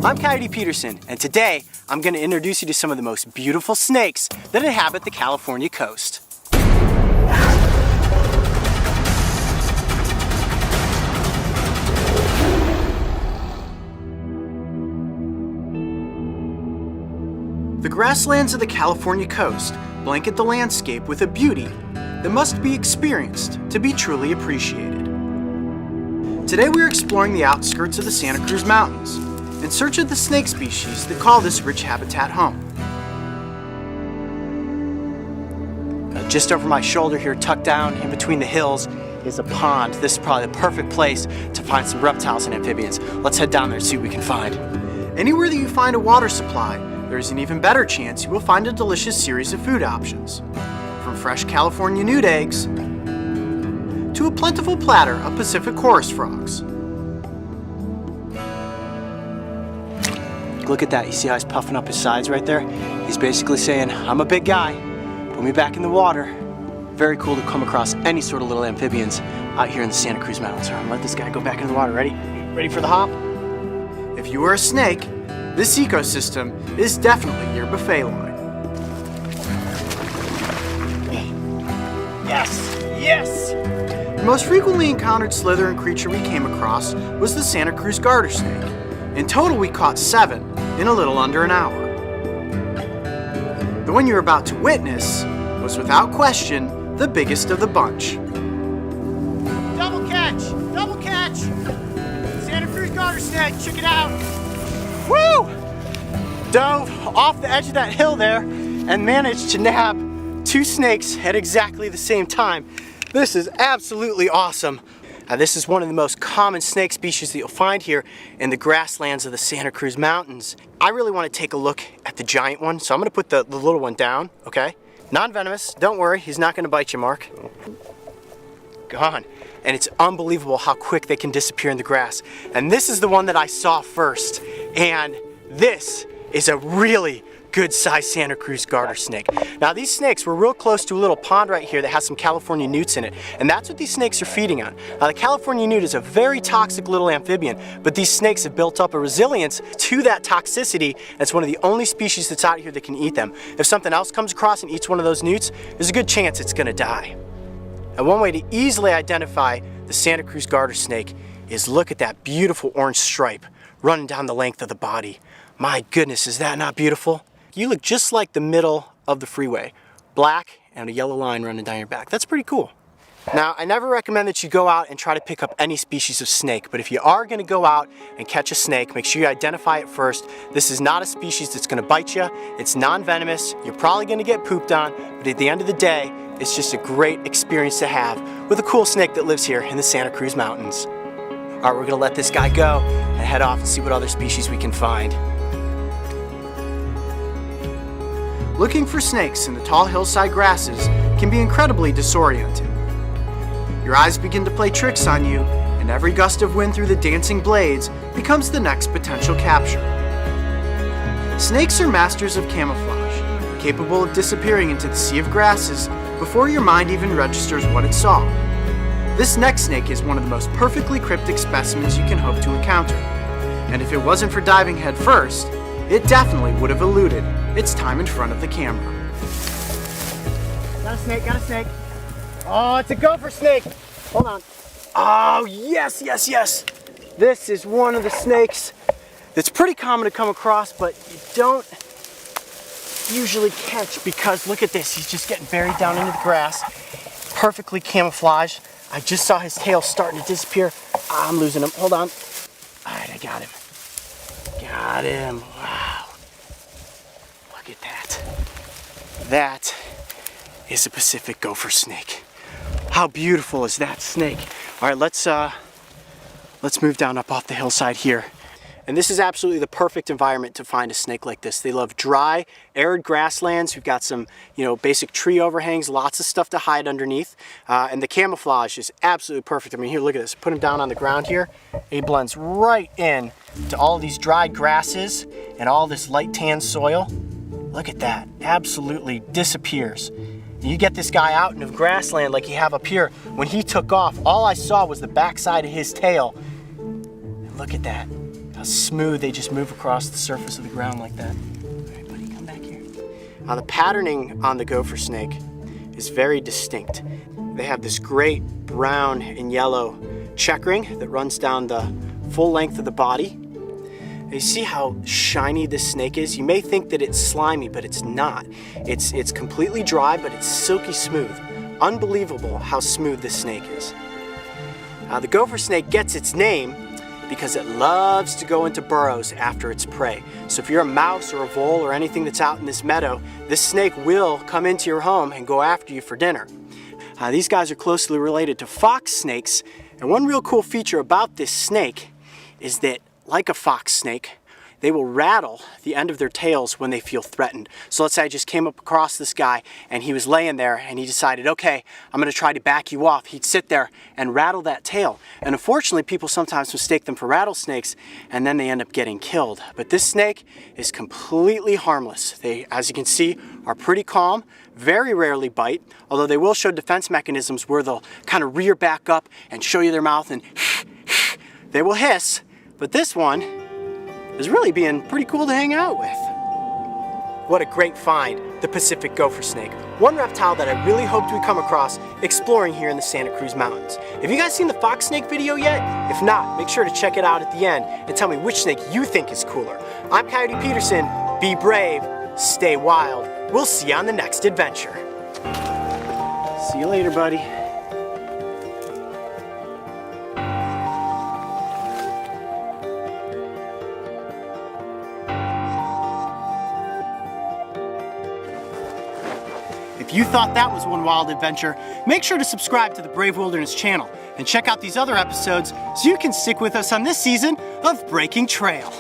I'm Coyote Peterson, and today I'm going to introduce you to some of the most beautiful snakes that inhabit the California coast. The grasslands of the California coast blanket the landscape with a beauty that must be experienced to be truly appreciated. Today we are exploring the outskirts of the Santa Cruz Mountains in search of the snake species that call this rich habitat home. Just over my shoulder here, tucked down in between the hills, is a pond. This is probably the perfect place to find some reptiles and amphibians. Let's head down there and see what we can find. Anywhere that you find a water supply, there's an even better chance you will find a delicious series of food options. From fresh California newt eggs to a plentiful platter of Pacific chorus frogs. Look at that, you see how he's puffing up his sides right there? He's basically saying, I'm a big guy, put me back in the water. Very cool to come across any sort of little amphibians out here in the Santa Cruz Mountains. I'm gonna let this guy go back into the water. Ready? Ready for the hop? If you were a snake, this ecosystem is definitely your buffet line. Yes! Yes! The most frequently encountered slithering creature we came across was the Santa Cruz Garter Snake. In total, we caught 7 in a little under an hour. The one you're about to witness was without question the biggest of the bunch. Double catch! Double catch! Santa Cruz Garter Snake, check it out! Woo! Dove off the edge of that hill there and managed to nab 2 snakes at exactly the same time. This is absolutely awesome. This is one of the most common snake species that you'll find here in the grasslands of the Santa Cruz Mountains. I really want to take a look at the giant one, so I'm going to put the little one down, okay? Non-venomous, don't worry, he's not going to bite you, Mark. Gone. And it's unbelievable how quick they can disappear in the grass. And this is the one that I saw first. And this is a really good-sized Santa Cruz Garter Snake. Now these snakes were real close to a little pond right here that has some California newts in it, and that's what these snakes are feeding on. Now the California newt is a very toxic little amphibian, but these snakes have built up a resilience to that toxicity, and it's one of the only species that's out here that can eat them. If something else comes across and eats one of those newts, there's a good chance it's gonna die. And one way to easily identify the Santa Cruz Garter Snake is look at that beautiful orange stripe running down the length of the body. My goodness, is that not beautiful? You look just like the middle of the freeway. Black and a yellow line running down your back. That's pretty cool. Now, I never recommend that you go out and try to pick up any species of snake, but if you are gonna go out and catch a snake, make sure you identify it first. This is not a species that's gonna bite you. It's non-venomous. You're probably gonna get pooped on, but at the end of the day, it's just a great experience to have with a cool snake that lives here in the Santa Cruz Mountains. All right, we're gonna let this guy go and head off and see what other species we can find. Looking for snakes in the tall hillside grasses can be incredibly disorienting. Your eyes begin to play tricks on you, and every gust of wind through the dancing blades becomes the next potential capture. Snakes are masters of camouflage, capable of disappearing into the sea of grasses before your mind even registers what it saw. This next snake is one of the most perfectly cryptic specimens you can hope to encounter, and if it wasn't for diving head first, it definitely would have eluded its time in front of the camera. Got a snake, got a snake. Oh, it's a gopher snake. Hold on. Oh, yes, yes, yes. This is one of the snakes that's pretty common to come across, but you don't usually catch because look at this. He's just getting buried down into the grass. Perfectly camouflaged. I just saw his tail starting to disappear. I'm losing him. Hold on. All right, I got him. Got him. Wow. Look at that. That is a Pacific Gopher Snake. How beautiful is that snake? All right, let's move down up off the hillside here. And this is absolutely the perfect environment to find a snake like this. They love dry, arid grasslands. We've got some, basic tree overhangs, lots of stuff to hide underneath. And the camouflage is absolutely perfect. I mean, here, look at this. Put him down on the ground here. He blends right in to all of these dried grasses and all this light tan soil. Look at that, absolutely disappears. You get this guy out in the grassland like you have up here. When he took off, all I saw was the backside of his tail. And look at that. how smooth they just move across the surface of the ground like that. All right, buddy, come back here. Now the patterning on the gopher snake is very distinct. They have this great brown and yellow checkering that runs down the full length of the body. And you see how shiny this snake is? You may think that it's slimy, but it's not. It's completely dry, but it's silky smooth. Unbelievable how smooth this snake is. Now the gopher snake gets its name because it loves to go into burrows after its prey. So if you're a mouse or a vole or anything that's out in this meadow, this snake will come into your home and go after you for dinner. These guys are closely related to fox snakes, and one real cool feature about this snake is that, like a fox snake, they will rattle the end of their tails when they feel threatened. So let's say I just came up across this guy and he was laying there and he decided, okay, I'm gonna try to back you off. He'd sit there and rattle that tail. And unfortunately, people sometimes mistake them for rattlesnakes and then they end up getting killed. But this snake is completely harmless. They, as you can see, are pretty calm, very rarely bite, although they will show defense mechanisms where they'll kind of rear back up and show you their mouth and they will hiss. But this one is really being pretty cool to hang out with. What a great find, the Pacific Gopher Snake. One reptile that I really hoped we'd come across exploring here in the Santa Cruz Mountains. Have you guys seen the fox snake video yet? If not, make sure to check it out at the end and tell me which snake you think is cooler. I'm Coyote Peterson. Be brave, stay wild. We'll see you on the next adventure. See you later, buddy. If you thought that was one wild adventure, make sure to subscribe to the Brave Wilderness channel and check out these other episodes so you can stick with us on this season of Breaking Trail.